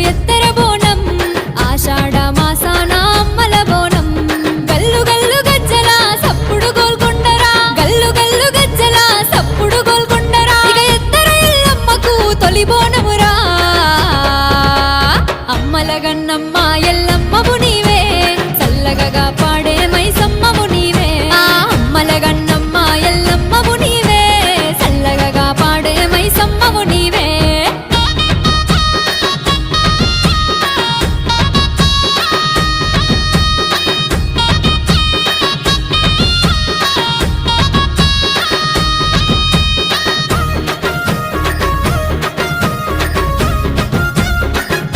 ఎత్తర బోనం ఆషాఢ మాసాన అమ్మల బోనం గల్లు గల్లు గజ్జల సప్పుడు గోల్కొండరా గల్లు గల్లు గజ్జల సప్పుడు గోల్కొండరా ఇక ఎత్తర ఎల్లమ్మకు తొలి బోనమురా అమ్మల గన్నమ్మ ఎల్ల